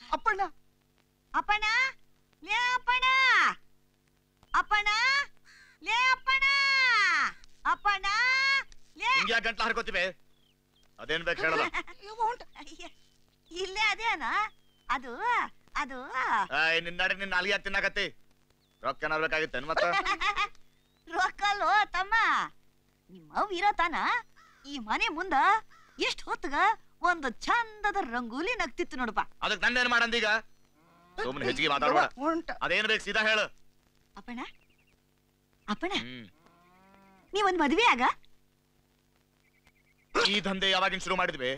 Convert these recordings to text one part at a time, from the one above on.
ಅಪ್ಪಣ್ಣ ಅಪ್ಪಣ್ಣ ಲೇ ಅಪ್ಪಣ್ಣ ಅಪ್ಪಣ್ಣ ಲೇ ಅಪ್ಪಣ್ಣ ಅಪ್ಪಣ್ಣ ಲೇ ಹಿಂಗ್ಯಾ ಗಂಟ್ಲ ಹರ್ಕೋತಿವೆ ಅದೇನ್ ಬೇಕು ಹೇಳಲ್ಲ ಇಲ್ಲೇ ಅದೇನಾ ಅದು ಅದು ನಿನ್ನ ನಿನ್ನ ಅಲ್ಲಿಗೆ ತಿನ್ನಾಕತ್ತಿ ರೊಕ್ಕ ಏನಾರು ಬೇಕಾಗಿತ್ತೇನ್ ಮತ್ತ ರೊಕ್ಕಲ್ಲೋ ತಮ್ಮ ನಿಮ್ಮವ್ ಇರತಾನ ಈ ಮನೆ ಮುಂದ ಎಷ್ಟ್ ಹೊತ್ತಗ ಒಂದು ಚಂದದ ರಂಗೋಲಿ ನಗ್ತಿತ್ತು ನೋಡಪ್ಪ ಅದಕ್ಕೆ ನಂದೇನ್ ಮಾಡಂದೀಗ ಸುಮ್ಮನೆ ಹೆಚ್ಚಿಗೆ ಮಾತಾಡ್ಬೇಡ ಅದೇನ್ ಬೇಕು ಸೀದಾ ಹೇಳು ಅಪ್ಪಣ್ಣ ಅಪ್ಪಣ್ಣ ನೀವೊಂದ್ ಮದ್ವೆ ಆಗ ಈ ದಂಧೆ ಯಾವಾಗಿನ್ ಶುರು ಮಾಡಿದ್ವಿ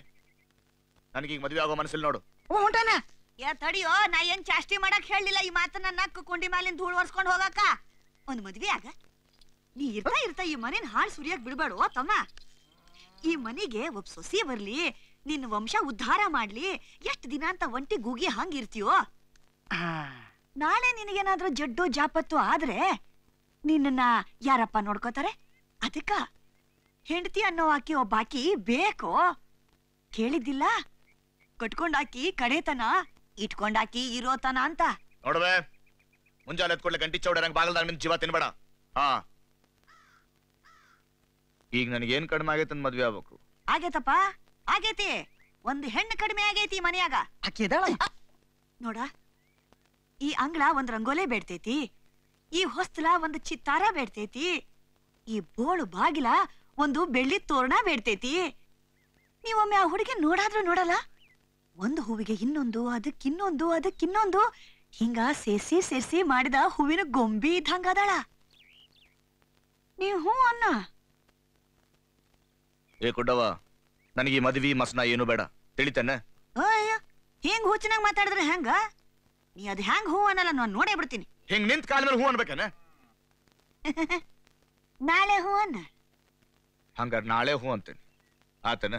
ನನಗೀಗ ಮದ್ವೆ ಆಗೋ ಮನಸ್ಸಿಲ್ ನೋಡು ಹೊಂಟಾನ ಯಾ ತಡಿಯೋ ನಾ ಏನ್ ಚಾಷ್ಟಿ ಮಾಡಕ್ ಹೇಳಿಲ್ಲ ಈ ಮಾತನ್ನ ನಕ್ಕು ಕುಂಡಿ ಮಾಲಿನ ಧೂಳ್ ಒರ್ಸ್ಕೊಂಡ್ ಹೋಗಾಕ ಒಂದ್ ಮದ್ವೆ ಆಗ ನೀ ಇರ್ತಾ ಈ ಮನೇನ್ ಹಾಳ್ ಸುರಿಯಕ್ ಬಿಡ್ಬೇಡು ತಮ್ಮ ಈ ಮನೆಗೆ ಒಬ್ಬ ಸೊಸಿ ಬರ್ಲಿ ನಿನ್ನ ವಂಶ ಉದ್ಧಾರ ಮಾಡ್ಲಿ ಎಷ್ಟ್ ದಿನ ಅಂತ ಒಂಟಿ ಗೂಗಿ ಹಂಗಿರ್ತೀಯೋ ನಾಳೆ ನಿನಗೇನಾದ್ರೂ ಜಡ್ಡು ಜಾಪತ್ತು ಆದ್ರೆ ನಿನ್ನ ಯಾರಪ್ಪ ನೋಡ್ಕೋತಾರೆ ಅದಕ್ಕ ಹೆಂಡತಿ ಅನ್ನೋ ಆಕಿ ಒಬ್ಬಾಕಿ ಬೇಕೋ ಕೇಳಿದ್ದಿಲ್ಲ ಕಟ್ಕೊಂಡಾಕಿ ಕಡೆತನ ಇಟ್ಕೊಂಡಾಕಿ ಇರೋತನ ಅಂತ ನೋಡ್ವೆ ಮುಂಜಾನೆ ಎತ್ಕೊಡ್ಲೆ ಗಂಟಿ ಚೌಡರಂಗ್ ಬಾಗಲ್ದಾಗ ನಿನ್ ಜೀವ ತಿನ್ಬೇಡ ಹಾ ಈಗ ನನಗೇನ್ ಕಡಿಮೆ ಆಗೈತೆ ಮದ್ವೆ ಆಗ್ಬೇಕು ಆಗೇತಪ್ಪ ಆಗೇತಿ ಒಂದ್ ಹೆಣ್ಣು ಕಡಿಮೆ ಆಗೈತಿ ಮನ್ಯಾಗ ನೋಡ ಈ ಅಂಗಳ ಒಂದ್ ರಂಗೋಲೆ ಬೇಡ್ತೈತಿ ಈ ಹೊಸ್ತಲ ಒಂದ್ ಚಿತ್ತಾರ ಬೇಡ್ತೈತಿ ಈ ಬೋಳು ಬಾಗಿಲ ಒಂದು ಬೆಳ್ಳಿ ತೋರಣ ಬೇಡ್ತೈತಿ ನೀವೊಮ್ಮೆ ಆ ಹುಡುಗಿ ನೋಡಾದ್ರೂ ನೋಡಲ್ಲ ಒಂದು ಹೂವಿಗೆ ಇನ್ನೊಂದು ಅದಕ್ಕಿನ್ನೊಂದು ಹಿಂಗ ಸೇರ್ಸಿ ಮಾಡಿದ ಹೂವಿನ ಗೊಂಬಿ ಇದ್ದಂಗ ಅದಾಳ ನೀವ್ ಹೂ ಅನ್ನ ಏ ಕುಡ್ಡವ ನನಗೆ ಈ ಮದ್ವಿ ಮಸ್ನ ಏನು ಬೇಡ ತಿಳಿತೇನೆ ಅಯ್ಯ ಹಿಂಗ್ ಹುಚ್ಚನಾಗ ಮಾತಾಡಿದ್ರೆ ಹೆಂಗ ನೀ ಅದ್ ಹೆಂಗ್ ಹೂ ಅನ್ನಲ್ಲ ನಾನು ನೋಡೇ ಬಿಡ್ತೀನಿ ಹಿಂಗ್ ನಿಂತ ಕಾಲ ಮೇಲೆ ಹೂ ಅನ್ಬೇಕೇನ ನಾಳೆ ಹೂ ಅನ್ನ ಹಂಗಾರ ನಾಳೆ ಹೂ ಅಂತೇನೆ ಆತನ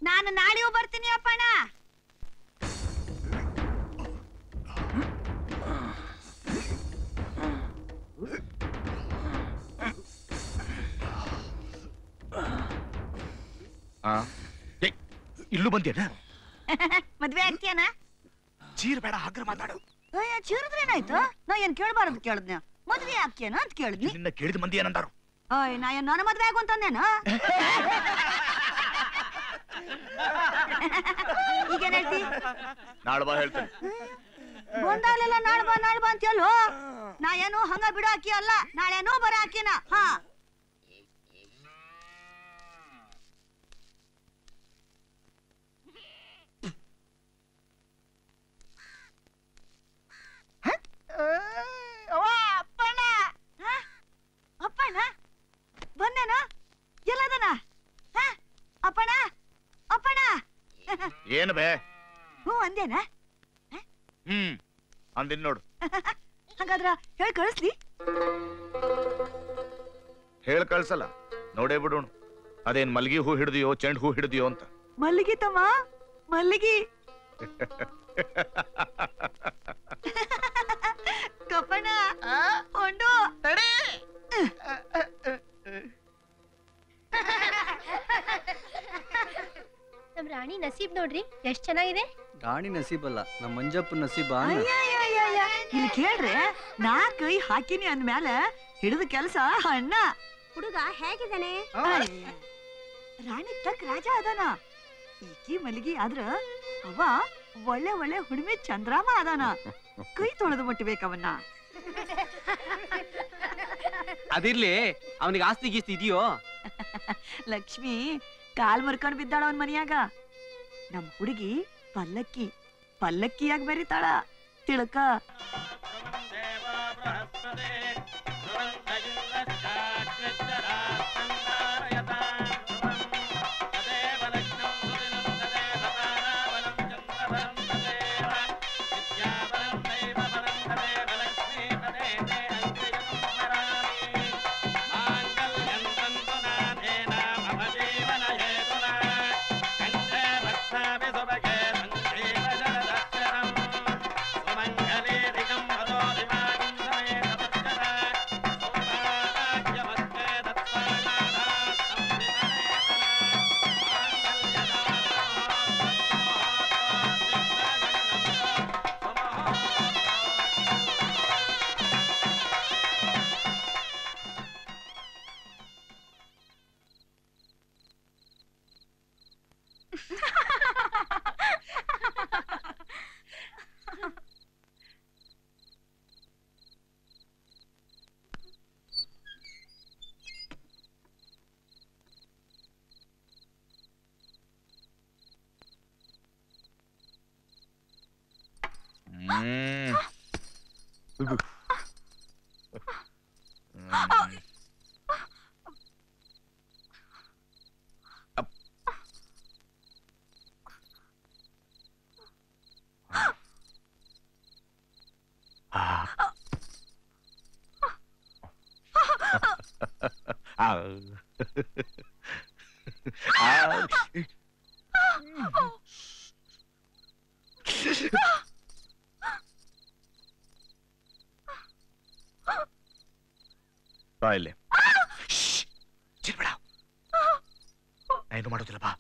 ನಾನು ನಾಳೆಯೂ ಬರ್ತೀನಿ ಅಪ್ಪಣ್ಣ ಇಲ್ಲೂ ಬಂದೇನ ಮದ್ವೆ ಆಗ್ತೀಯನ ಚೀರ್ ಬೇಡ ಹಗ್ರ ಮಾತಾಡು ಚೀರಿದ್ರೇನಾಯ್ತು ನಾ ಏನ್ ಕೇಳ್ಬಾರದು ಕೇಳಿದ್ನ ಮದ್ವೆ ಆಗ್ತೀಯನ ಅಂತ ಕೇಳಿದ್ನಿ ನಿನ್ನ ಕೇಳಿದ ಮಂದಿ ಏನಂತಾರು ನಾ ಏನ್ ನನ್ನ ಮದ್ವೆ ಆಗು ಅಂತಂದೇನ ಈಗೇನ್ ಹೇಳ್ತಿ ನಾಳೆ ಬಾ ಹೇಳ್ತೇನೆ ಬಂದಾಗಲೆಲ್ಲ ನಾಳೆ ಬಾ ಅಂತ ಹೇಳು ನಾ ಏನು ಹಂಗ ಬಿಡೋ ಹಾಕಿ ಅಲ್ಲ ನಾಳೆನೋ ಬರ ಹಾಕಿನ ಹಾ ಅಪ್ಪಣ್ಣ ಅಪ್ಪಣ್ಣ ಬಂದೇನ ಎಲ್ಲದನ ಅಪ್ಪಣ್ಣ ಅಪ್ಪಣ್ಣ ಏನು ಬೇ ಹ್ಞೂ ಅಂದೇನ ಅಂದಿನ್ ನೋಡು ಹಾಗಾದ್ರ ಹೇಳಿ ಕಳಿಸ್ಲಿ ಹೇಳ ಕಳ್ಸಲ್ಲ ನೋಡೇ ಬಿಡೋಣ ಅದೇನ್ ಮಲ್ಗಿ ಹೂ ಹಿಡ್ದಿಯೋ ಚೆಂಡ್ ಹೂ ಹಿಡ್ದಿಯೋ ಅಂತ ಮಲ್ಲಿಗೆ ತಮ್ಮ ಮಲ್ಲಿಗೆ ಕಪ್ಪಣ್ಣ ಹೊಂಡು ನಮ್ ರಾಣಿ ನಸೀಬ್ ನೋಡ್ರಿ ಎಷ್ಟ್ ಚೆನ್ನಾಗಿದೆ ರಾಣಿ ನಸೀಬಲ್ಲ ನಮ್ಮ ಮಂಜಪ್ಪನ ನಸೀಬ ಇಲ್ಲಿ ಕೇಳ್ರೆ ನಾ ಕೈ ಹಾಕಿನಿ ಅಂದ್ಮ್ಯಾಲ ಹಿಡಿದ ಕೆಲಸ ಅಣ್ಣ ಹುಡುಗ ಹೇಗಿದ್ದಾನೆ ರಾಣಿ ತಕ್ ರಾಜ ಅದಾನ ಈಕಿ ಮಲ್ಲಿಗೆ ಆದ್ರ ಅವ ಒಳ್ಳೆ ಒಳ್ಳೆ ಹುಣ್ಮೆ ಚಂದ್ರಾಮ ಅದಾನ ಕೈ ತೊಳೆದು ಮುಟ್ಟಬೇಕವನ್ನ ಅದಿರ್ಲಿ ಅವನಿಗೆ ಆಸ್ತಿ ಗೀಸ್ತಿ ಇದೆಯೋ ಲಕ್ಷ್ಮಿ ಕಾಲ್ ಮುರ್ಕೊಂಡ್ ಬಿದ್ದಾಳ ಅವನ್ ಮನ್ಯಾಗ ನಮ್ ಹುಡುಗಿ ಪಲ್ಲಕ್ಕಿಯಾಗಿ ಬೆರಿತಾಳ ತಿಳಕ ಬಾ ಇಲ್ಲಿ. ಚಿರ್ಬೇಡ, ಏನು ಮಾಡೋದಿಲ್ಲ, ಬಾ.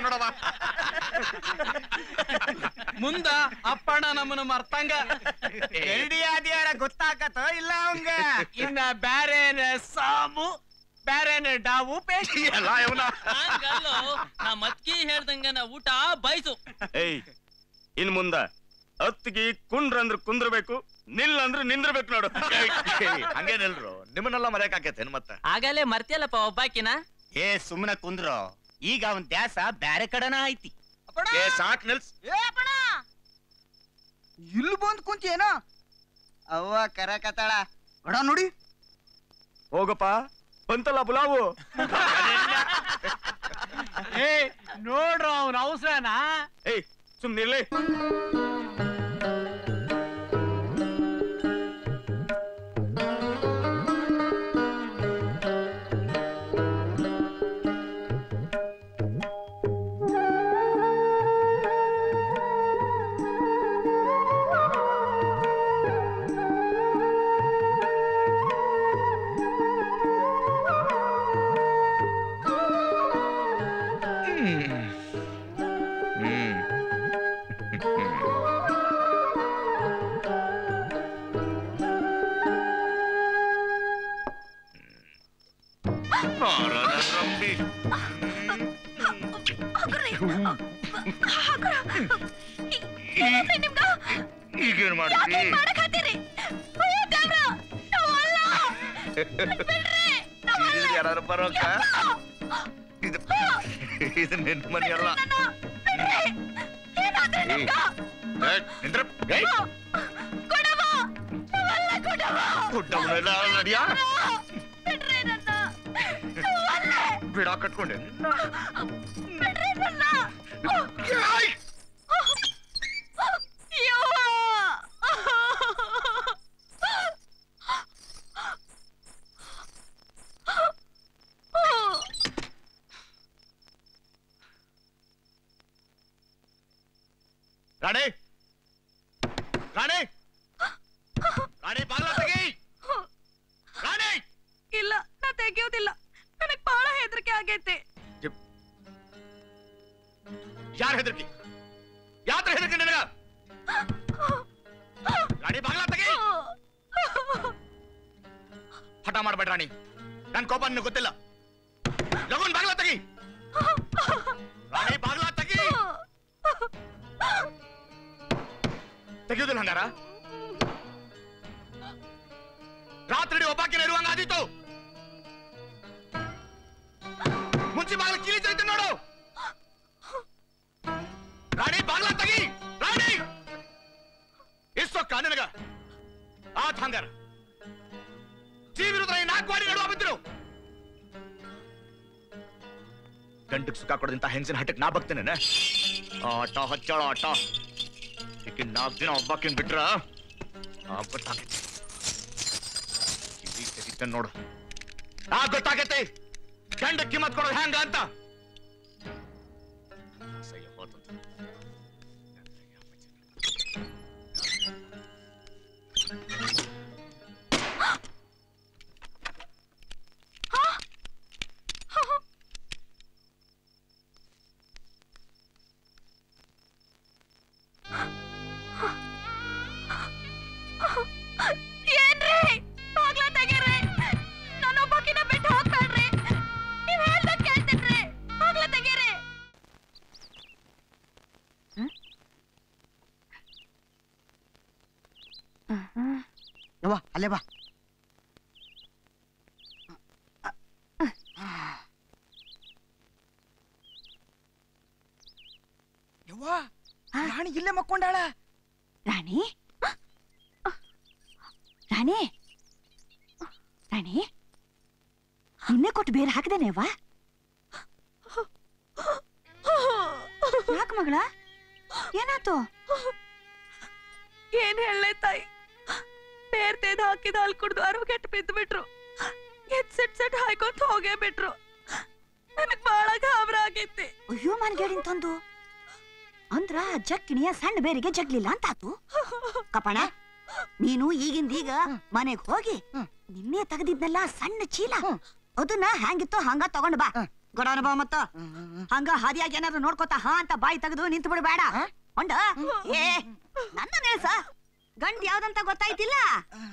ನೋಡವ ಮುಂದ ಅಪ್ಪಣ್ಣ ನಮ್ಮನ್ನ ಮರ್ತಂಗ ಆದ್ಯಾರ ಗೊತ್ತಾಕತ್ತೋ ಇಲ್ಲ ಅವಂಗ. ಇನ್ನ ಬ್ಯಾರೇನ ಸಾಮು ಬ್ಯಾರೇನ ಡಾವು ಪೇಟಿ ಎಲ್ಲ ಇವನ. ನಾ ಮತ್ಕಿ ಹೇಳ್ದಂಗ ನಾ ಊಟ ಬಯಸು. ಏಯ್ ಇನ್ ಮುಂದ ಅತ್ತಿಗೆ ಕುಂಡ್ರಂದ್ರ ಕುಂದ್ರಬೇಕು, ನಿಲ್ಲಂದ್ರ ನಿಂದ್ರಬೇಕು ನೋಡು. ಹಂಗೇನಿಲ್ರು, ನಿಮ್ಮನ್ನೆಲ್ಲ ಮರ್ಯಾಕ್ ಆಕೇತೇನ್ ಮತ್ತ? ಆಗಲೇ ಮರ್ತಿಯಲ್ಲಪ್ಪ ಒಬ್ಬಾಕಿನ. ಏ ಸುಮ್ಮನೆ ಕುಂದ್ರು, ಈಗ ಅವನ್ ದ್ಯಾಸ ಬ್ಯಾರೆ ಕಡೆನ ಐತಿ. ಏ ಸಾಕ್ ನಿಲ್ಸ್. ಇಲ್ಲಿ ಬಂದ್ ಕುಂತೇನ ಅವ್ವ ಕರಕತ್ತಾಳ ಅಡ ನೋಡಿ. ಹೋಗಪ್ಪ ಬಂತಲ್ಲ ಬುಲಾವು. ಏ ನೋಡ್ರ ಅವನ ಅವಸರನಾ? ಏಯ್ ಸುಮ್ನಿರ್ಲಿ. ಈಗೇನ್ ಮಾಡ್ತಿ? ಯಾರು ಬರೋಕ? ಇದು ನಿನ್ ಮನಿ ಅಲ್ಲ. ನಡಿಯಾ ಬಿಡ ಕಟ್ಕೊಂಡೆ. ರಾಣಿ ರಾಣಿ ರಾಣಿ ಬಾಗ್ಲ ತೆಗಿ. ರಾಣಿ ಇಲ್ಲ, ನಾ ತೆಗಿಯೋದಿಲ್ಲ. ನನಗ್ ಬಹಳ ಹೆದರಿಕೆ ಆಗೈತೆ. ಯಾರ ಹೆದರ್ಕಿ? ಯಾತ್ರ ಹೆದರ್ಕಿ ನಿನಗ? ರಾಣಿ ಬಾಗ್ಲ ತೆಗಿ. ಹಠ ಮಾಡ್ಬೇಡ ರಾಣಿ, ನನ್ ಕೋಪ ನಿನಗೆ ಗೊತ್ತಿಲ್ಲ. ಲಗುನ್ ಬಾಗ್ಲ ತೆಗಿ. ರಾಣಿ ಬಾಗ್ಲ ತೆಗಿ. ತೆಗಿಯೋದಿಲ್ಲ ಹಂಗಾರ? ರಾತ್ರಿ ಒಬ್ಬಾಕಿನ ಇರುವಂಗ ಆದೀತು. ಮುಂಚೆ ಬಾಗ್ಲ ಕೀಲಿತೈತೆ ನೋಡು. ರಾಣಿ ಬಾಗ್ಲ ತೆಗಿ. ರಾಣಿ ಇಷ್ಟೊಕ್ಕ ನಿನಗ ಆತ್ ಹಂಗಾರ. ಯಾಕೆ ಮಾಡಿ ನಡುವ ಬಿದ್ರು? ಗಂಟಕ್ಕೆ ಸುಖ ಕೊಡದಿಂತ ಹೆಂಗಸಿನ ಹಟ್ಟಕ್ಕೆ ನಾ ಬಗ್ತೇನೆ. ಆಟ ಹಚ್ಚಾಳ ಆಟ. ಈಗ 4 ದಿನ ಒಬ್ಬಾಕಿನ್ ಬಿಟ್ರ ಗೊತ್ತಾಗೈತಿ. ನೋಡು ಗೊತ್ತಾಗೈತಿ ಗಂಡ ಕಿಮ್ಮತ್ ಕೊಡೋದು ಹೆಂಗ ಅಂತ. ಯವ್ವ ಅಲ್ಲೇ ಬಾ. ಯವ್ವ ರಾಣಿ ಇಲ್ಲೇ ಮಕ್ಕೊಂಡಾಳ. ರಾಣಿ ರಾಣಿ ರಾಣಿ ನಿನ್ನೆ ಕೊಟ್ಟು ಬೇರೆ ಹಾಕಿದೇನೇವಾ? ಯಾಕೆ ಮಗಳ ಏನಾಯ್ತು? ಏನ್ ಹೇಳಲೆ ತಾಯಿ, ಬೇರ್ ತೇದ್ ಹಾಕಿದ ಹಾಲ್ ಕುಡ್ದು ಅರ್ವ ಕೆಟ್ಟು ಬಿದ್ದು ಬಿಟ್ರು. ಸೆಟ್ ಹಾಯ್ಕೊಂತ ಹೋಗೇ ಬಿಟ್ರು. ನನಗ್ ಬಾಳ ಗಾಬರ ಆಗೈತಿ. ಅಯ್ಯೋ ಮನ್ಗೇಡಿನ ತಂದು ಅಂದ್ರ ಜಕ್ಕಿಣಿಯ ಸಣ್ಣ ಬೇರಿಗೆ ಜಗ್ಲಿಲ್ಲ ಅಂತಾತು. ಕಪಣ ನೀನು ಈಗಿಂದೀಗ ಮನೆಗ್ ಹೋಗಿ ನಿನ್ನೆ ತೆಗೆದಿದ್ನಲ್ಲ ಸಣ್ಣ ಚೀಲ ಅದನ್ನ ಹ್ಯಾಂಗಿತ್ತು ಹಂಗ ತಗೊಂಡ್ ಬಾ. ಗೊಡವನ ಬಾ ಮತ್ತ ಹಂಗ ಹಾದಿಯಾಗಿ ಏನಾದ್ರು ನೋಡ್ಕೋತಾ ಹಾ ಅಂತ ಬಾಯಿ ತೆಗೆದು ನಿಂತು ಬಿಡಬೇಡ. ಹೊಂಡ ಏ ನನ್ನ ನೆಲ್ಸ ಗಂಡ್ ಯಾವ್ದಂತ ಗೊತ್ತಾಯ್ತಿಲ್ಲ.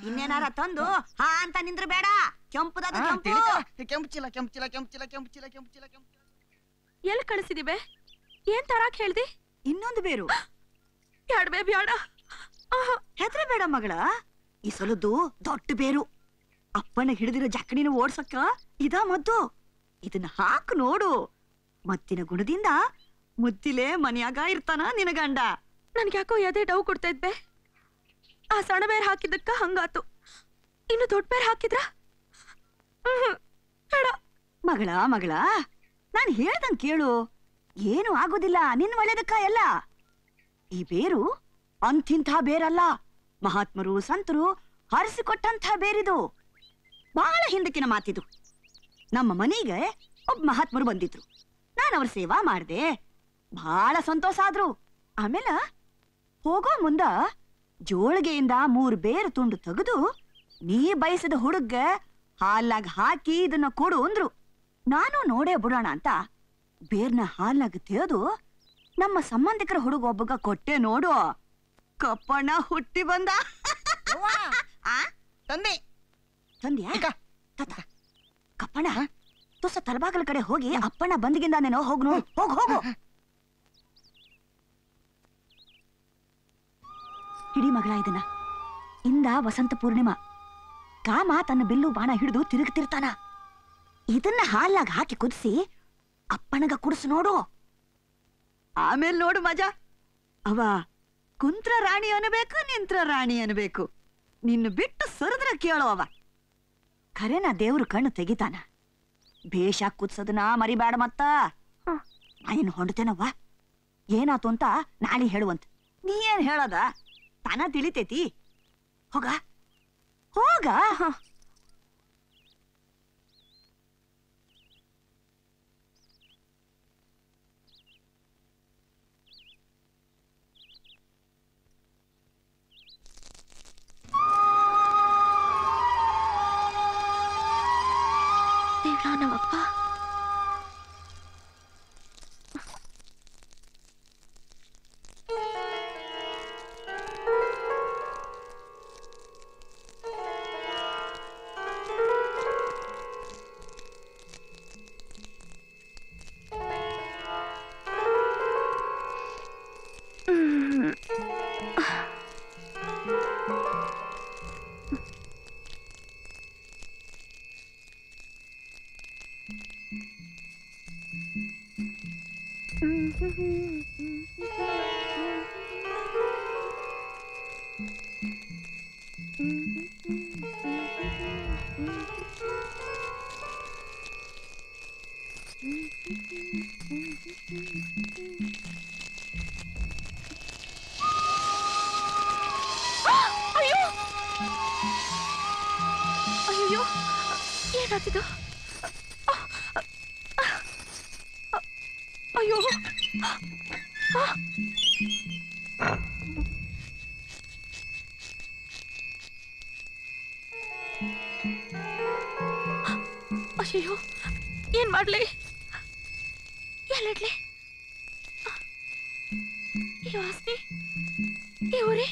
ಇನ್ನೇನಾರ ತಂದು ಹಾ ಅಂತ ನಿಂದ್ರ ಬೇಡ. ಕೆಂಪುದಾದ ಕೆಂಪು ಕೆಂಪು ಚೀಲ ಕೆಂಪು ಚೀಲ ಕೆಂಪು ಚೀಲ ಕೆಂಪು ಚೀಲ ಕೆಂಪು ಚೀಲ ಕೆಂಪು ಚೀಲ. ಎಲ್ಲಿ ಕಳಿಸಿದಿವೆ? ಏನ್ ತರಾಕ್ ಹೇಳ್ದಿ? ಇನ್ನೊಂದು ಬೇರು. ಬ್ಯಾಡ್ಬೇ ಬ್ಯಾಡ. ಹೆದ್ರ ಬೇಡ ಮಗಳ, ಈ ಸಲದ್ದು ದೊಡ್ಡ ಬೇರು. ಅಪ್ಪನ ಹಿಡಿದಿರೋ ಜಕ್ಕಣಿನ ಓಡ್ಸಕ್ಕ ಇದ ಮದ್ದು. ಇದನ್ನ ಹಾಕು ನೋಡು. ಮತ್ತಿನ ಗುಣದಿಂದ ಮುದ್ದಿಲೆ ಮನ್ಯಾಗ ಇರ್ತಾನ ನಿನ ಗಂಡ. ನನ್ಗ್ಯಾಕೋ ಎದೆ ಡವ್ ಕೊಡ್ತಾ ಇದ್ಬೆ. ಆ ಸಣ್ಣ ಬೇರ್ ಹಾಕಿದ್ದಕ್ಕ ಹಂಗಾತು. ಇನ್ನು ದೊಡ್ಡ ಬೇರ್ ಹಾಕಿದ್ರ ಬೇಡ. ಮಗಳ ಮಗಳ ನಾನ್ ಹೇಳ್ದಂಗ್ ಕೇಳು. ಏನು ಆಗೋದಿಲ್ಲ, ನಿನ್ ಒಳ್ಳೇದಕ್ಕ ಎಲ್ಲ. ಈ ಬೇರು ಅಂತಿಂಥ ಬೇರಲ್ಲ. ಮಹಾತ್ಮರು ಸಂತರು ಹರಿಸಿಕೊಟ್ಟಂಥ ಬೇರಿದು. ಬಹಳ ಹಿಂದಕ್ಕಿನ ಮಾತಿದು. ನಮ್ಮ ಮನೆಗೆ ಒಬ್ಬ ಮಹಾತ್ಮರು ಬಂದಿದ್ರು. ನಾನು ಅವ್ರ ಸೇವಾ ಮಾಡ್ದೆ. ಬಹಳ ಸಂತೋಷ ಆದ್ರು. ಆಮೇಲೆ ಹೋಗೋ ಮುಂದ ಜೋಳಿಗೆಯಿಂದ 3 ಬೇರು ತುಂಡು ತೆಗೆದು ನೀ ಬಯಸಿದ ಹುಡುಗ ಹಾಲಾಗ ಹಾಕಿ ಇದನ್ನ ಕೊಡು ಅಂದ್ರು. ನಾನು ನೋಡೇ ಬಿಡೋಣ ಅಂತ ಬೇರ್ನ ಹಾಲಾಗ ತೆಗೆದು ನಮ್ಮ ಸಂಬಂಧಿಕರ ಹುಡುಗ ಒಬ್ಬಗ ಕೊಟ್ಟೆ ನೋಡು. ಕಪ್ಪಣ್ಣ ಹುಟ್ಟಿ ಬಂದ. ತಂದೆ ತಂದ್ಯಾ? ಕಪ್ಪಣ್ಣ ತುಸ ತಲಬಾಗಲ ಕಡೆ ಹೋಗಿ ಅಪ್ಪಣ್ಣ ಬಂದಿಗಿಂದಾನೇನೋ ಹೋಗ್ ನೋಡು. ಹೋಗು ಹೋಗು. ಹಿಡಿ ಮಗಳ ಇದನ್ನ. ಇಂದ ವಸಂತ ಪೂರ್ಣಿಮಾ. ಕಾಮ ತನ್ನ ಬಿಲ್ಲು ಬಾಣ ಹಿಡಿದು ತಿರುಗ್ತಿರ್ತಾನ. ಇದನ್ನ ಹಾಲಾಗ ಹಾಕಿ ಕುದಿಸಿ ಅಪ್ಪಣಗ ಕುಡಿಸು ನೋಡು. ಆಮೇಲೆ ನೋಡು ಮಜಾ. ಅವ ಕುಂತ್ರ ರಾಣಿ ಅನ್ಬೇಕು, ನಿಂತ್ರ ರಾಣಿ ಅನ್ಬೇಕು. ನಿನ್ನ ಬಿಟ್ಟು ಸರಿದ್ರ ಕೇಳೋ ಅವ. ಖರೇನ ದೇವ್ರು ಕಣ್ಣು ತೆಗಿತಾನ. ಬೇಷ ಕುದ್ಸೋದನ್ನ ಮರಿಬೇಡ ಮತ್ತ. ನಾನೇನು ಹೊಂಡ್ತೇನವ್ವ. ಏನಾತು ಅಂತ ನಾಳೆ ಹೇಳುವಂತ. ನೀ ಏನ್ ಹೇಳದ ತಾನ ತಿಳಿತೈತಿ. ಹೋಗ ಹೋಗ. ದೇವ್ರಾ ನಮ್ಮಪ್ಪ. ಏನಾತಿದು ಅಯ್ಯೋ ಅಯ್ಯೋ ಏನ್ ಮಾಡ್ಲಿ ಎಲ್ಲಿಡ್ಲಿ ಈ ವಾಸನೆ ಈ ಊರಿ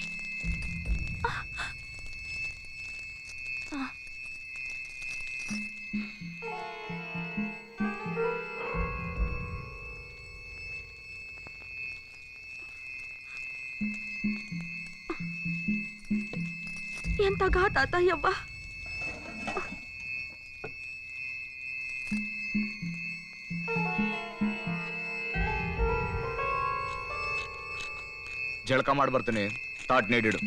ಎಂತ ಘಾತಾತ ಯವ್ವ ಜಳಕ ಮಾಡಿ ಬರ್ತೀನಿ ತಾಟ್ ನೀಡಿಡು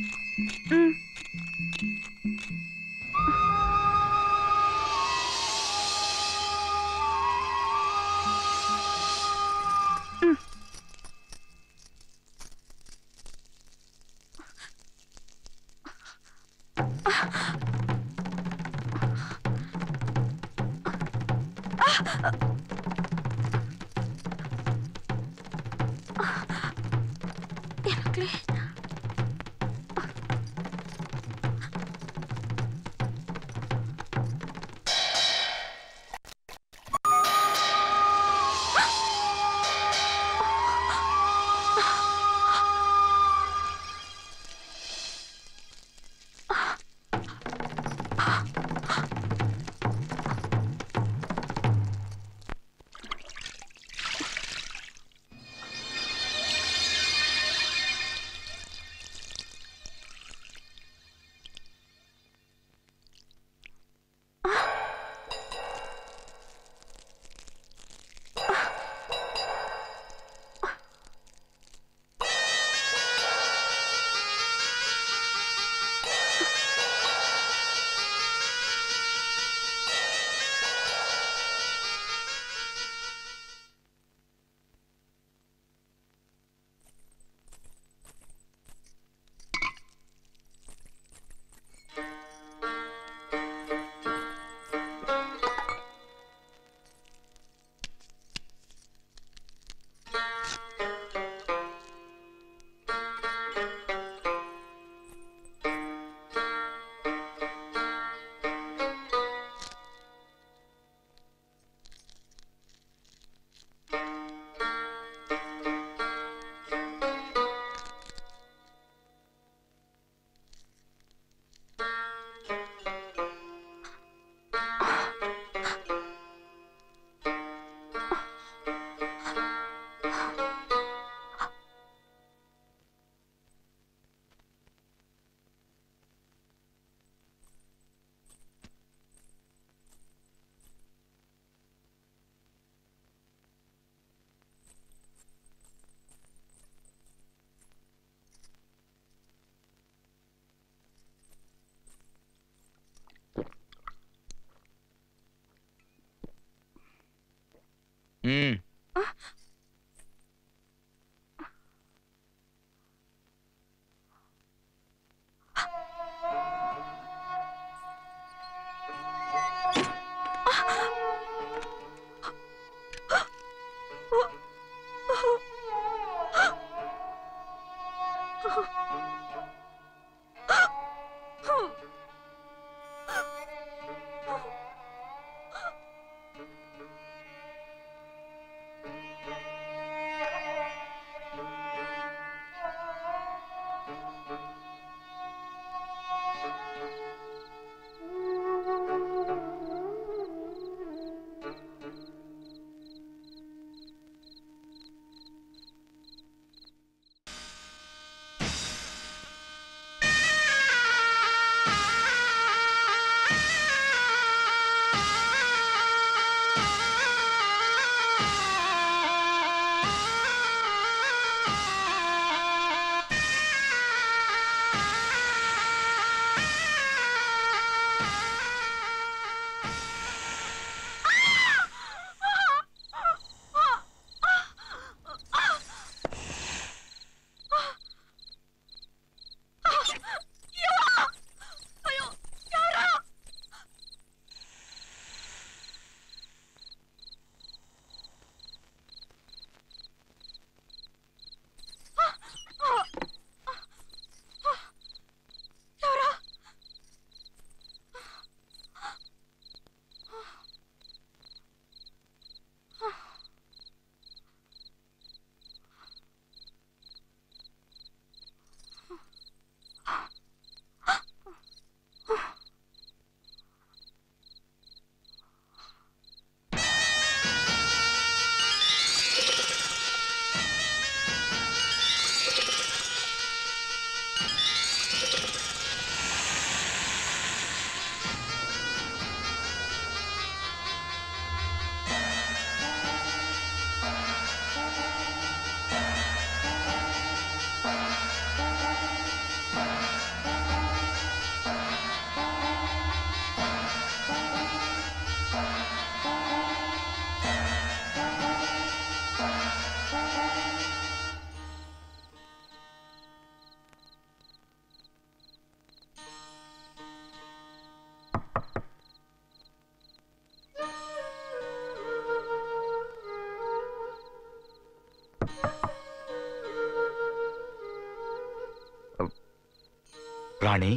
ರಾಣಿ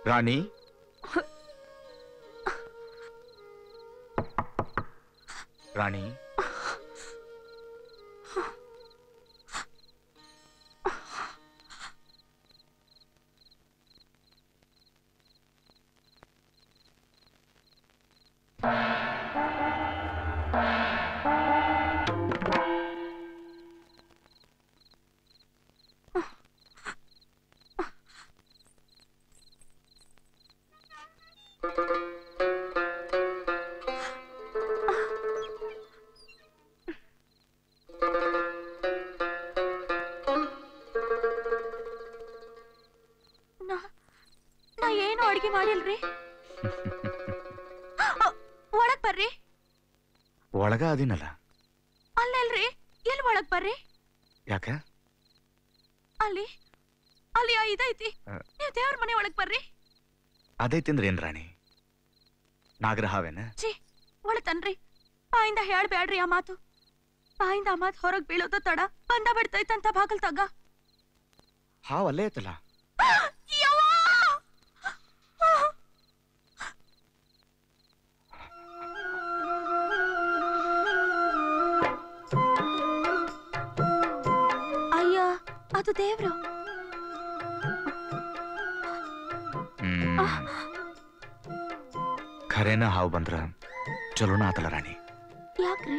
ರಾಣಿ ರಾಣಿ ನಾ ಏನು ಅಡಿಗೆ ಮಾಡಿಲ್ರಿ. ಒಳಗ್ ಬರ್ರಿ. ಒಳಗ ಅದಿನಲ್ಲ. ಅಲ್ಲಲ್ರಿ, ಎಲ್ಲಿ ಒಳಗ್ ಬರ್ರಿ. ಯಾಕ? ಅಲ್ಲಿ ಅಲ್ಲಿ ಇದೈತಿ, ನೀವು ದೇವ್ರ ಮನೆ ಒಳಗ್ ಬರ್ರಿ. ಅದೈತಿ ಅಂದ್ರೆ ಏನ್ ರಾಣಿ? ನಾಗರಹಾವೇನ? ಛೀ, ಒಳತನ್ರಿ. ಬಾಯಿಂದ ಹೇಳ್ಬೇಡ್ರಿ ಆ ಮಾತು. ಬಾಯಿಂದ ಆ ಮಾತು ಹೊರಗ್ ಬೀಳೋದು ತಡ ಬಂದ ಬಿಡ್ತೈತಂತ ಬಾಗಲ್ ತಗ್ಗ. ಹಾವ್ ಅಲ್ಲೇ ಐತಲ್ಲ. ಅಯ್ಯ, ಅದು ದೇವ್ರು. ಖರೇನ ಹಾವು ಬಂದ್ರ ಚಲೋನ ಆತಲ್ಲ ರಾಣಿ. ಯಾಕ್ರಿ?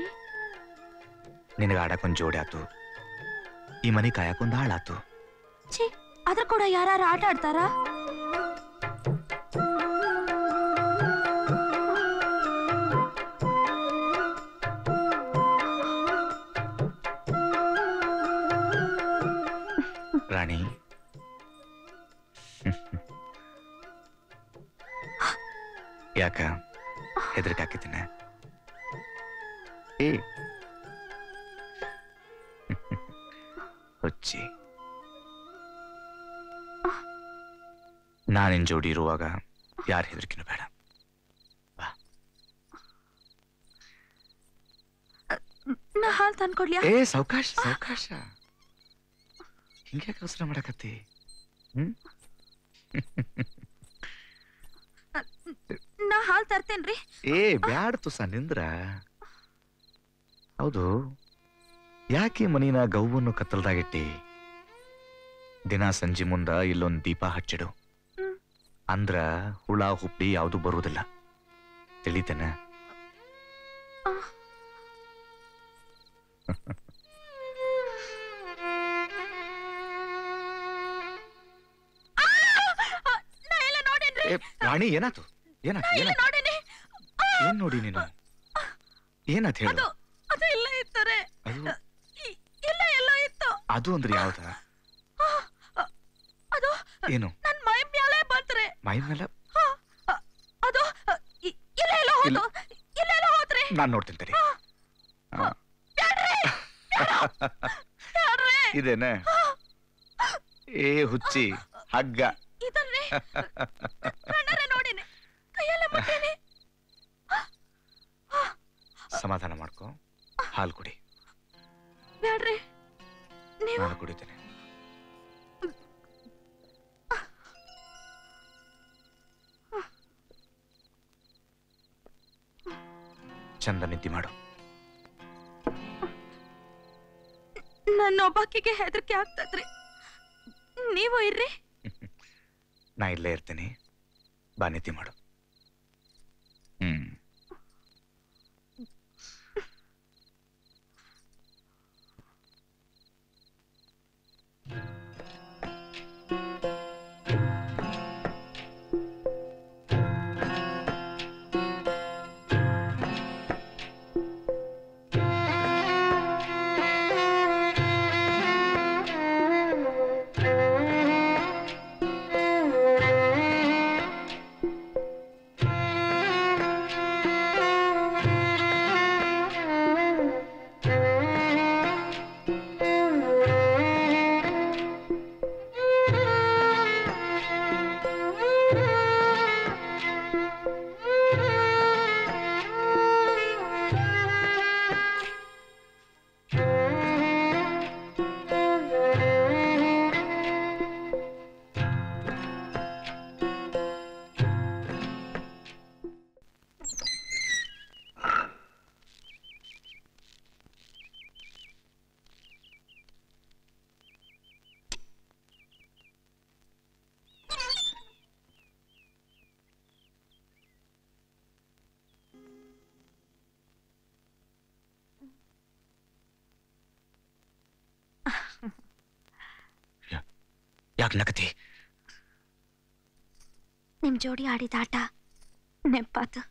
ನಿನಗ ಆಡಕ್ಕೊಂದ್ ಜೋಡಿ ಆತು, ಈ ಮನಿ ಕಾಯಕ್ಕೊಂದ್ ಹಾಳಾತು. ಛೀ, ಅದ್ರ ಕೂಡ ಯಾರು ಆಟ ಆಡ್ತಾರ? ರಾಣಿ, ಯಾಕ ಹೆದರಿಕೆ ಹಾಕಿದ್ದೀನ? ಏ ಹುಚ್ಚಿ, ನಾನಿನ್ ಜೋಡಿ ಇರುವಾಗ ಯಾರ ಹೆದರಿಕೆನೂ ಬೇಡ. ಬಾ. ನಾ ಹಾಲ್ ತಂದ್ಕೊಡ್ಲಿಯಾ? ಏ ಸಾವಕಾಶ ಸಾವಕಾಶ, ಹಿಂಗ್ಯಾಕೆ ಅವಸರ ಮಾಡಕತ್ತಿ? ನಾ ಹಾಲ್ ತರ್ತೇನ್ರಿ. ಏ ಬ್ಯಾಡ ತುಸ, ನಿಂದ್ರ. ಹೌದು, ಯಾಕೆ ಮನಿನ ಗೌವನ್ನು ಕತ್ತಲ್ದಾಗಿಟ್ಟಿ? ದಿನ ಸಂಜೆ ಮುಂದ ಇಲ್ಲೊಂದ್ ದೀಪ ಹಚ್ಚಿಡು. ಅಂದ್ರ ಹುಳ ಹುಪ್ಪಡಿ ಯಾವುದು ಬರುವುದಿಲ್ಲ. ತಿಳಿತೇನ? ರಾಣಿ, ಏನಾತು? ಏನಾತು? ಏನ್ ನೋಡಿ ನೀನು? ಏನಾತ್ ಹೇಳು? ಅದು ಇಲ್ಲ ಇತ್ತಾರೆ. ಇಲ್ಲ ಎಲ್ಲೋ ಇತ್ತು. ಅದು ಅಂದ್ರೆ ಯಾವ್ದ? ಅದು ಏನು? ನನ್ ಮೈ ಮೇಲೆ ಬಂತ್ರೆ. ಮೈ ಮೇಲೆ? ಅದು ಇಲ್ಲ ಎಲ್ಲೋ ಹೋಯ್ತು. ಇಲ್ಲ ಎಲ್ಲೋ ಹೋತ್ರೆ. ನಾನ್ ನೋಡ್ತೀನಿ ತಡಿ. ಇದೇನ? ಏ ಹುಚ್ಚಿ, ಹಗ್ಗ. ಇದನ್ರಿ ಕಣ್ಣಾರೆ ನೋಡಿನಿ, ಕೈಯಲ್ಲೇ ಮುಟ್ಟಿನಿ. ಸಮಾಧಾನ ಮಾಡ್ಕೊ, ಹಾಲು ಕುಡಿ. ಬೇಡ್ರಿ, ನೀವು. ನಾನು ಕುಡಿತೇನೆ. ಚಂದ ನಿದ್ದೆ ಮಾಡು. ನನ್ನ ಒಬ್ಬಾಕಿಗೆ ಹೆದರಿಕೆ ಆಗ್ತದ್ರಿ. ನೀವು ಇರ್ರಿ. ನಾ ಇಲ್ಲೇ ಇರ್ತೀನಿ, ಬಾ ನಿದ್ದೆ ಮಾಡು. ಯಾಕೆ ನಗತಿ? ನಿಮ್ ಜೋಡಿ ಆಡಿದ ಆಟ ನೆನಪಾತು.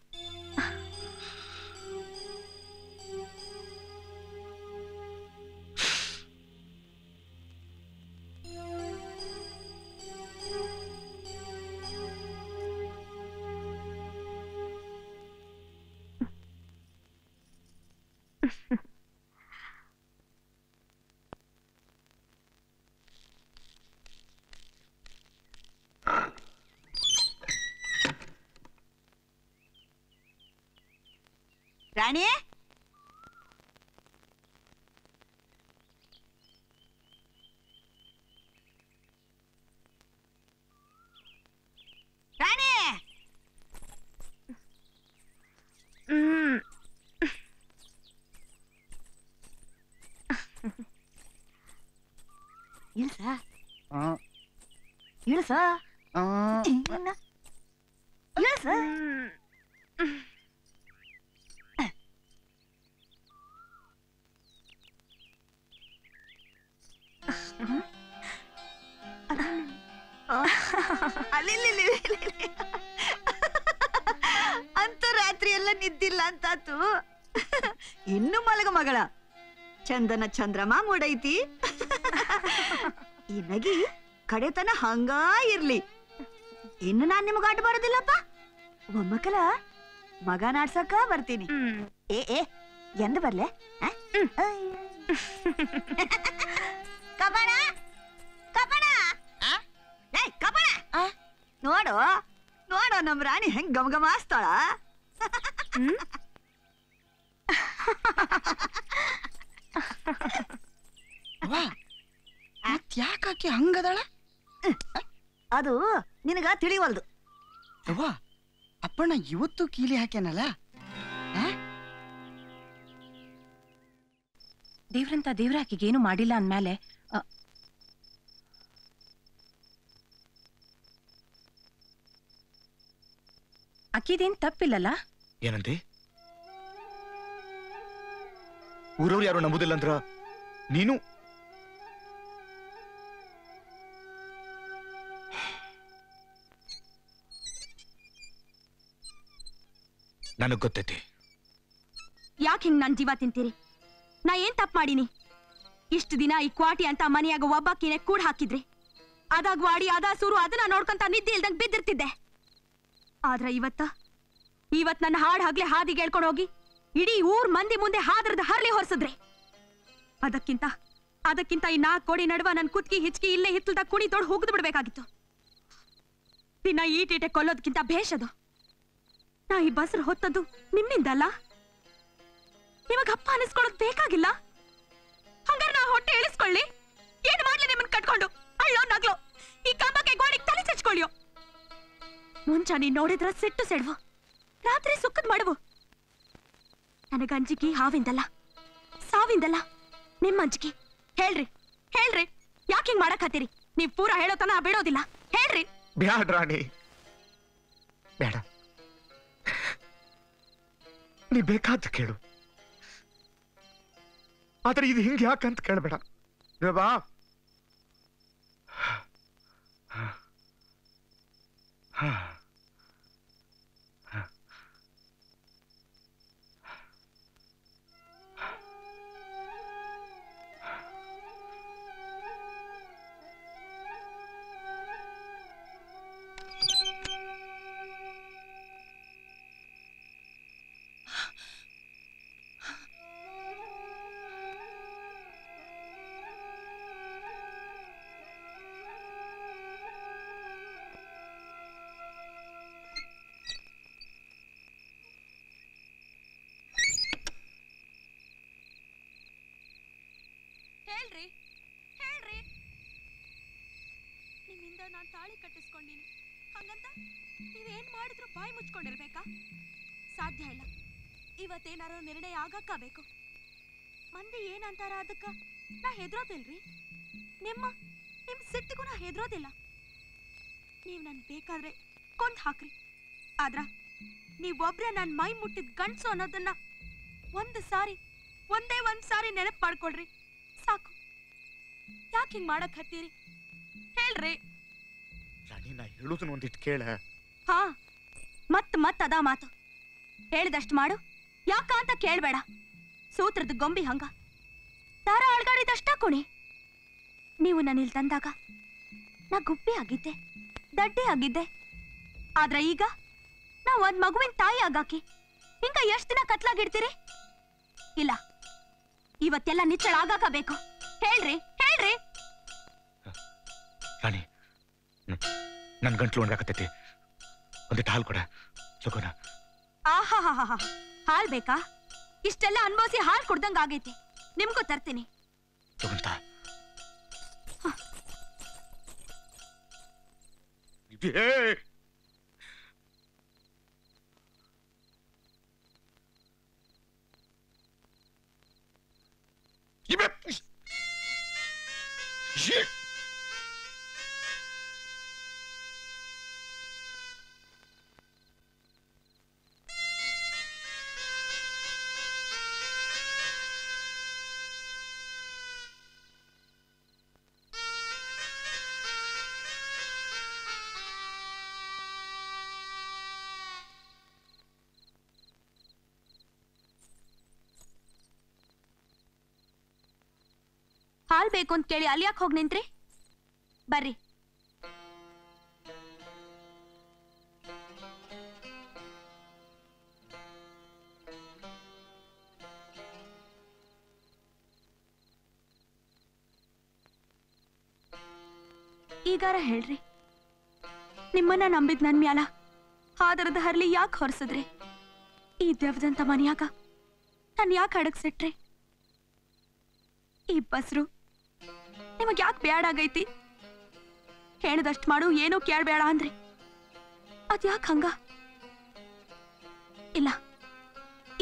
ರಾಣಿ, ರಾಣಿ, ಇಳ್ಸ ಇಳ್ಸ ಇಳ್ಸ. ಅಂತ ರಾತ್ರಿ ಎಲ್ಲ ನಿದ್ದಿಲ್ಲ ಅಂತಾತು. ಇನ್ನು ಮಲಗ ಮಗಳ ಚಂದನ ಚಂದ್ರಮ ಮೂಡೈತಿ. ಈ ನಗಿ ಕಡೆತನ ಹಂಗ ಇರ್ಲಿ. ಇನ್ನು ನಾನ್ ನಿಮಗ ಆಟ ಬರೋದಿಲ್ಲಪ್ಪ. ಮೊಮ್ಮಕ್ಕಳ ಮಗ ನಾಡ್ಸಕ ಬರ್ತೀನಿ. ಏ ಎಂದ ಬರ್ಲೆ? ಕಬಣ ಕಬಣ ಕಬಣ, ನೋಡು ನೋಡು ನಮ್ ರಾಣಿ ಹೆಂಗ್ ಗಮಗಮಾಸ್ತಾಳ. ಯಾಕೆ ಹಂಗದಾಳ? ಅದು ನಿನಗ ತಿಳಿವಲ್ದು. ಅವ್ವ, ಅಪ್ಪಣ್ಣ ಇವತ್ತು ಕೀಲಿ ಹಾಕ್ಯಾನಲ್ಲ. ದೇವ್ರಂತ ದೇವ್ರ ಆಕಿಗೇನು ಮಾಡಿಲ್ಲ ಅಂದ್ಮೇಲೆ ಅಕ್ಕಿದೇನ್ ತಪ್ಪಿಲ್ಲಲ್ಲ? ಏನಂತೆ? ಊರವ್ರು ಯಾರು ನಂಬುದಿಲ್ಲ ಅಂದ್ರ ನೀನು? ನನಗ್ ಗೊತ್ತೈತಿ. ಯಾಕೆ ಹಿಂಗ್ ನನ್ ಜೀವ ತಿಂತೀರಿ? ನಾ ಏನ್ ತಪ್ಪು ಮಾಡೀನಿ? ಇಷ್ಟು ದಿನ ಈ ಕ್ವಾಟಿ ಅಂತ ಮನೆಯಾಗ ಒಬ್ಬಾಕಿನೇ ಕೂಡ ಹಾಕಿದ್ರಿ. ಅದಾಗ ವಾಡಿ ಅದ ಸೂರು ಅದನ್ನ ನೋಡ್ಕೊಂತ ನಿದ್ದೆ ಇಲ್ದಂಗ್ ಬಿದ್ದಿರ್ತಿದ್ದೆ. ಆದ್ರ ಇವತ್ ನನ್ನ ಹಾಡ್ ಹಗ್ಲೆ ಹಾದಿಗೆ ಹೇಳ್ಕೊಂಡು ಹೋಗಿ ಇಡೀ ಊರ್ ಮಂದಿ ಮುಂದೆ ಹಾದ್ರದ ಹರ್ಲಿ ಹೊರಸಿದ್ರಿ. ಅದಕ್ಕಿಂತ ಈ 4 ಕೋಡಿ ನಡುವ ನನ್ ಕುತ್ಕಿ ಹಿಚ್ಕಿ ಇಲ್ಲೇ ಹಿತ್ತಲ್ದಾಗ ಕುಣಿ ತೊಡ್ ಹೋಗದ್ ಬಿಡ್ಬೇಕಾಗಿತ್ತು. ದಿನ ಈಟೀಟೆ ಕೊಲ್ಲೋದಕ್ಕಿಂತ ಭೇಷದು. ನಾ ಈ ಬಸ್ರು ಹೊತ್ತದ್ದು ನಿಮ್ಮಿಂದಲ್ಲ. ನಿಮಗ್ ಅಪ್ಪ ಅನಿಸ್ಕೊಳ್ಳೋದ್ ಬೇಕಾಗಿಲ್ಲ. ಹಂಗಾರ ನಾ ಹೊಟ್ಟೆ ಇಳಿಸ್ಕೊಳ್ಳಿ? ಏನ್ ಮಾಡ್ಲಿ ನಿಮ್ಮನ್ ಕಟ್ಕೊಂಡು? ಅಳ್ಳೋ ನಗ್ಲೋ ಈ ಕಂಬಕ್ಕೆ ಗೋಡಿಗೆ ತಲೆ ಚಚ್ಕೊಳ್ಳಿಯೋ? ಮುಂಚಾನೆ ನೋಡಿದ್ರ ಸಿಟ್ಟು ಸೆಡ್ವು, ರಾತ್ರಿ ಸುಕ್ಕದ್ ಮಾಡುವು. ನನಗ ಅಂಜಿಕೆ ಹಾವಿಂದಲ್ಲ, ಸಾವಿಂದಲ್ಲ, ನಿಮ್ಮ ಅಂಜಿಕೆ. ಹೇಳ್ರಿ ಯಾಕೆ ಹಿಂಗ್ ಮಾಡಕ್ ಹತ್ತೀರಿ? ನೀವ್ ಪೂರಾ ಹೇಳೋತನ ಬಿಡೋದಿಲ್ಲ. ಹೇಳ್ರಿ. ಬ್ಯಾಡ ರಾಣಿ, ಬೇಡ. ನೀ ಬೇಕಾದ ಕೇಳು, ಆದ್ರೆ ಇದು ಹಿಂಗೆ ಯಾಕಂತ ಕೇಳಬೇಡ. ಬಾ. ಹೇಳ್ರಿ. ನಿಮ್ಮಿಂದ ನಾನ್ ತಾಳಿ ಕಟ್ಟಿಸ್ಕೊಂಡಿನಿ, ಹಂಗಂತ ನೀವೇನ್ ಮಾಡಿದ್ರು ಬಾಯಿ ಮುಚ್ಕೊಂಡಿರ್ಬೇಕಾ? ಸಾಧ್ಯ ಇಲ್ಲ. ಇವತ್ತೇನಾರೋ ನಿರ್ಣಯ ಆಗಕ್ಕಬೇಕು. ಮಂದಿ ಏನಂತಾರ ಅದಕ್ಕ ನಾ ಹೆದ್ರೋದಿಲ್ರಿ. ನಿಮ್ ಸಿಟ್ಟಿಗೂ ನಾ ಹೆದ್ರೋದಿಲ್ಲ. ನೀವ್ ನನ್ ಬೇಕಾದ್ರೆ ಕೊಂದ್ ಹಾಕ್ರಿ. ಆದ್ರ ನೀವೊಬ್ರೆ ನನ್ ಮೈ ಮುಟ್ಟಿದ್ ಗಂಡ್ಸು ಅನ್ನೋದನ್ನ ಒಂದೇ ಒಂದ್ ಸಾರಿ ನೆನಪು ಮಾಡ್ಕೊಳ್ರಿ ಸಾಕು. ಯಾಕೆ ಹಿಂಗ್ ಮಾಡಕ್ ಹತ್ತೀರಿ? ಹೇಳ್ರಿ. ರಾಣಿ, ನಾ ಹೇಳುದನ್ನ ಒಂದಿಟ್ಟು ಕೇಳ. ಹಾ, ಮತ್ ಅದಾ ಮಾತು. ಹೇಳಿದಷ್ಟು ಮಾಡು, ಯಾಕ ಅಂತ ಕೇಳ್ಬೇಡ. ಸೂತ್ರದ ಗೊಂಬಿ ಹಂಗ ದಾರ ಅಳ್ಗಾಡಿದಷ್ಟ ಕುಣಿ. ನೀವು ನನ್ನಿಲ್ ತಂದಾಗ ನಾ ಗುಬ್ಬಿ ಆಗಿದ್ದೆ, ದಡ್ಡಿ ಆಗಿದ್ದೆ. ಆದ್ರ ಈಗ ನಾ ಒಂದ್ ಮಗುವಿನ ತಾಯಿ ಆಗಾಕಿ ಹಿಂಗ ಎಷ್ಟ್ ದಿನ ಕತ್ಲಾಗಿಡ್ತೀರಿ? ಇಲ್ಲ, ಇವತ್ತೆಲ್ಲ ನಿಚ್ಚಳ ಆಗಾಕ ಬೇಕು. ಹೇಳ್ರಿ ಹೇಳ್ರಿ. ರಾಣಿ, ನನ್ ಗಂಟ್ಲು ಒಣಗಾಕತ್ತೈತಿ, ಒಂದಿಟ್ಟು ಹಾಲು ಕೊಡ ಲಗೋನ. ಆಹಾ, ಹಾಲ್ ಬೇಕಾ? ಇಷ್ಟೆಲ್ಲ ಅನ್ಭವಿಸಿ ಹಾಲ್ ಕುಡ್ದಂಗ ಆಗೈತಿ. ನಿಮ್ಗೂ ತರ್ತೀನಿ. ತಗೊಂತ ಹಾಲ್ ಬೇಕು ಅಂತ ಕೇಳಿ ಅಲ್ಲಿ ಯಾಕೆ ಹೋಗಿ ನಿಂತ್ರಿ? ಬರ್ರಿ. ಈಗಾರ ಹೇಳ್ರಿ, ನಿಮ್ಮನ್ನ ನಂಬಿದ್ ನನ್ ಮ್ಯಾಲ ಆದರದ ಹರ್ಲಿ ಯಾಕೆ ಹೊರಸಿದ್ರಿ? ಈ ದೇವದಂತ ಮನ್ಯಾಗ ನನ್ ಯಾಕೆ ಅಡಗ್ಸಿಟ್ರಿ? ಈ ಬಸ್ರು ನಿಮಗ್ ಯಾಕೆ ಬ್ಯಾಡಾಗೈತಿ? ಹೇಳಿದಷ್ಟು ಮಾಡು, ಏನೂ ಕೇಳ್ಬೇಡ ಅಂದ್ರಿ. ಅದ್ಯಾಕ್ ಹಂಗ? ಇಲ್ಲ,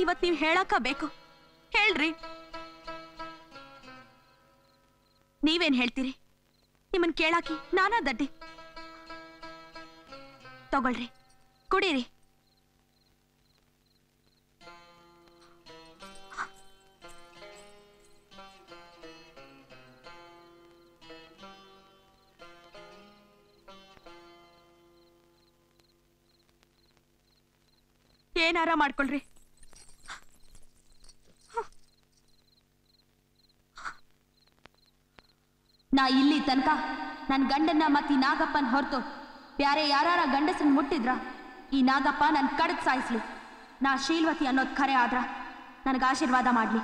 ಇವತ್ ನೀವ್ ಹೇಳಾಕ ಬೇಕು. ಹೇಳ್ರಿ. ನೀವೇನ್ ಹೇಳ್ತೀರಿ? ನಿಮ್ಮನ್ ಕೇಳಾಕಿ ನಾನಾ ದಡ್ಡಿ? ತಗೊಳ್ರಿ, ಕುಡೀರಿ. ಏನಾರ ಮಾಡ್ಕೊಳ್ರಿ. ನಾ ಇಲ್ಲಿ ತನಕ ನನ್ ಗಂಡನ್ನ ಮತ್ತಿ ನಾಗಪ್ಪನ್ ಹೊರತು ಬ್ಯಾರೆ ಯಾರ ಗಂಡಸನ್ ಮುಟ್ಟಿದ್ರ ಈ ನಾಗಪ್ಪ ನನ್ ಕಡದ್ ಸಾಯಿಸ್ಲಿ. ನಾ ಶೀಲ್ವತಿ ಅನ್ನೋದ್ ಖರೆ ಆದ್ರ ನನಗ ಆಶೀರ್ವಾದ ಮಾಡ್ಲಿ.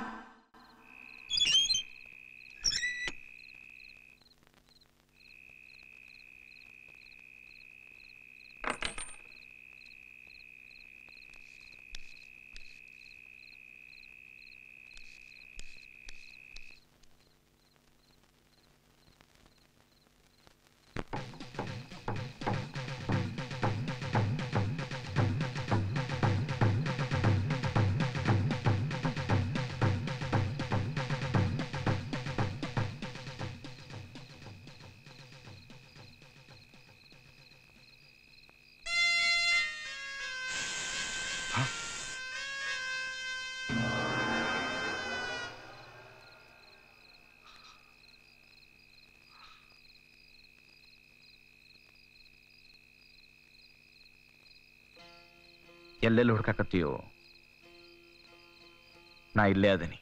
ಎಲ್ಲೆಲ್ಲಿ ಹುಡ್ಕಾಕತ್ತೀಯೋ? ನಾ ಇಲ್ಲೇ ಅದೀನಿ.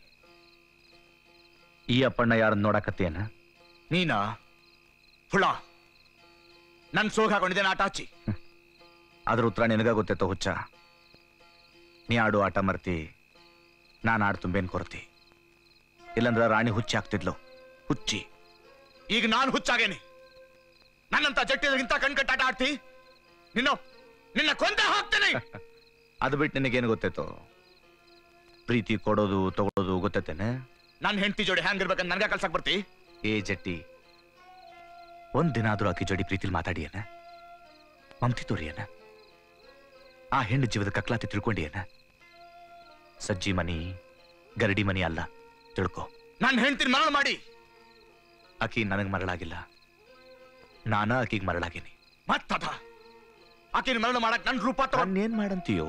ಈ ಅಪ್ಪಣ್ಣ ಯಾರನ್ನ ನೋಡಾಕತ್ತೀಯನ? ನೀನಾ ಹುಳ? ನನ್ ಸೋಗ್ ಹಾಕೊಂಡಿದ್ದೆ ಆಟ ಹಚ್ಚಿ. ಅದ್ರ ಉತ್ತರ ನಿನಗ ಗೊತ್ತೈತೋ ಹುಚ್ಚ. ನೀ ಆಡು ಆಟ ಮರ್ತಿ, ನಾನು ಆಡ್ ತುಂಬೇನ್ ಕೊರತಿ. ಇಲ್ಲಂದ್ರ ರಾಣಿ ಹುಚ್ಚಿ ಆಗ್ತಿದ್ಲು. ಹುಚ್ಚಿ. ಈಗ ನಾನು ಹುಚ್ಚಾಗೇನಿ. ನನ್ನಂತ ಜಟ್ಟಿಗಿಂತ ಕಣ್ಕಟ್ಟಾಟ ಆಡ್ತಿ? ನಿನ್ನ ಕೊಂದ ಹೋಗ್ತೇನೆ. ಅದು ಬಿಟ್ಟು ನಿನಗೇನು ಗೊತ್ತೈತೋ? ಪ್ರೀತಿ ಕೊಡೋದು ತಗೊಳೋದು ಗೊತ್ತೈತೇನೆ? ನನ್ನ ಹೆಂಡತಿ ಜೋಡಿ ಹ್ಯಾಂಗಿರ್ಬೇಕಂತ ನನ್ಗ ಕಲ್ಸಕ್ ಬರ್ತಿ? ಏ ಜಟ್ಟಿ, ಒಂದ್ ದಿನ ಆದ್ರೂ ಆಕಿ ಜೋಡಿ ಪ್ರೀತಿಲಿ ಮಾತಾಡಿಯನ? ಮಮತಿ ತೋರಿಯನ? ಆ ಹೆಣ್ಣು ಜೀವದ ಕಕ್ಲಾತಿ ತಿಳ್ಕೊಂಡಿಯನ? ಸಜ್ಜಿ ಮನಿ ಗರಡಿ ಮನಿ ಅಲ್ಲ, ತಿಳ್ಕೊ. ನನ್ನ ಹೆಂಡತಿನ ಮರಳು ಮಾಡಿ ಆಕಿ ನನಗ್ ಮರಳಾಗಿಲ್ಲ, ನಾನ ಆಕಿಗ್ ಮರಳಾಗೀನಿ. ಮತ್ತದ ಆಕಿನ ಮರಳು ಮಾಡಕ್ ನನ್ ರೂಪ ಏನ್ ಮಾಡಂತೀಯೋ?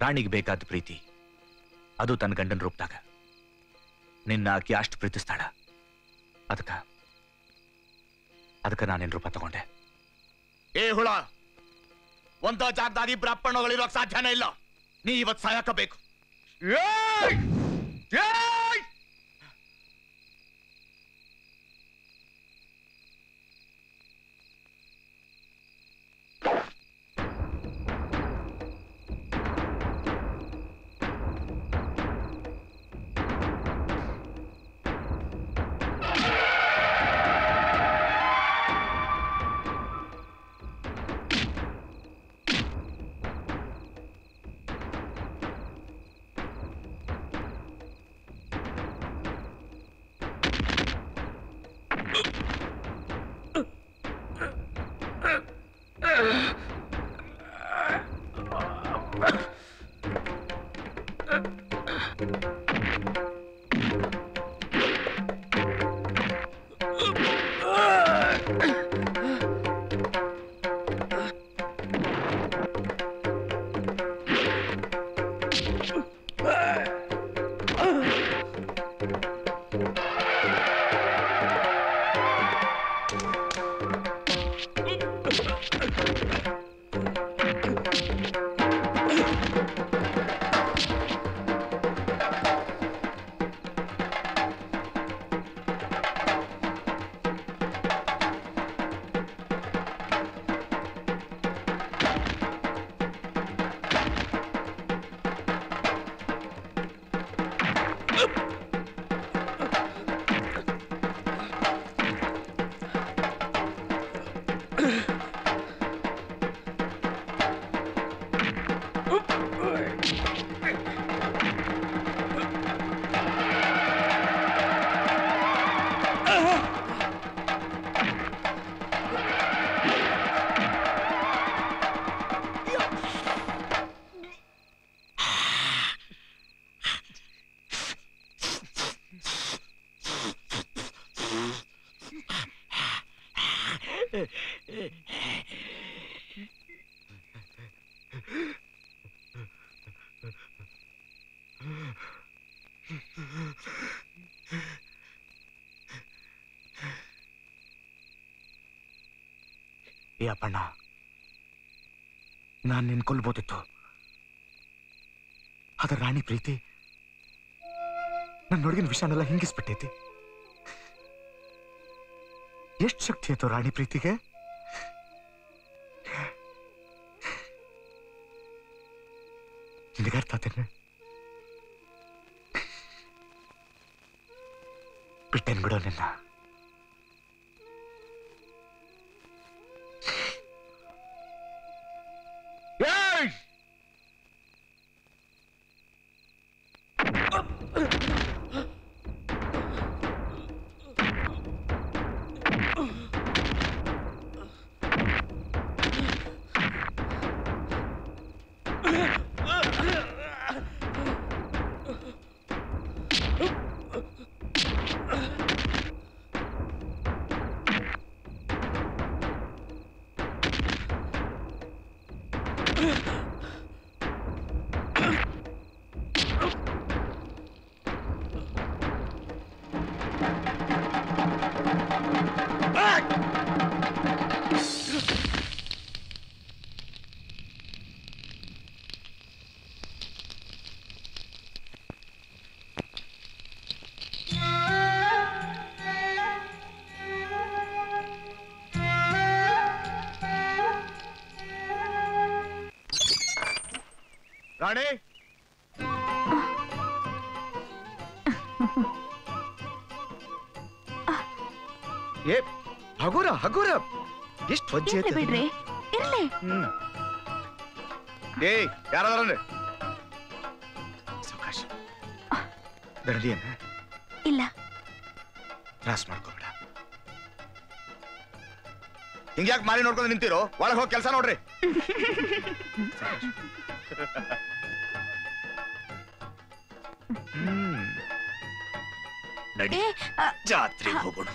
ರಾಣಿಗೆ ಬೇಕಾದ ಪ್ರೀತಿ ಅದು ತನ್ನ ಗಂಡನ ರೂಪದಾಗ. ನಿನ್ನ ಆಕಿ ಅಷ್ಟು ಪ್ರೀತಿಸ್ತಾಳ. ಅದಕ್ಕ ಅದಕ್ಕೆ ನಾನೇನು ರೂಪ ತಗೊಂಡೆ. ಏ ಹುಳ, ಒಂದ ಜಾಗದಾಗ ಇಬ್ಬರು ಅಪ್ಪಣ್ಣಗಳಿರೋಕ್ ಸಾಧ್ಯನೇ ಇಲ್ಲ. ನೀ ಇವತ್ತು ಸಾಯಕಬೇಕು. ಏ ಅಪ್ಪಣ್ಣ, ನಾನು ನಿನ್ ಕೊಲ್ಬೋದಿತ್ತು. ಅದ ರಾಣಿ ಪ್ರೀತಿ ನನ್ನ ಹುಡುಗಿನ ವಿಷಯನೆಲ್ಲ ಹಿಂಗಿಸ್ಬಿಟ್ಟೈತಿ. ಎಷ್ಟು ಶಕ್ತಿ ಆಯ್ತು ರಾಣಿ ಪ್ರೀತಿಗೆ. ನಿನಗರ್ಥ ಆತೇನೆ? ಬಿಟ್ಟೇನ್ ಬಿಡೋ ನಿನ್ನ. ರಾಣಿ, ಏ ಹಗುರ ಹಗುರ, ಎಷ್ಟು ವಜ್ಜೆ ಬಿಡ್ರಿ ಇರ್ಲಿ. ಏ ಯಾರಾದ್ರೆ ಸಾವಕಾಶ ದಡಲಿಯನ್ನ ಇಲ್ಲ, ತ್ರಾಸ್ ಮಾಡ್ಕೋಬೇಡ. ಹಿಂಗ್ಯಾಕೆ ಮಾರಿ ನೋಡ್ಕೊಂಡು ನಿಂತಿರೋ? ಒಳಗೆ ಹೋಗಿ ಕೆಲಸ ನೋಡ್ರಿ. ನಡಿ, ಜಾತ್ರೆಗೆ ಹೋಗೋಣ.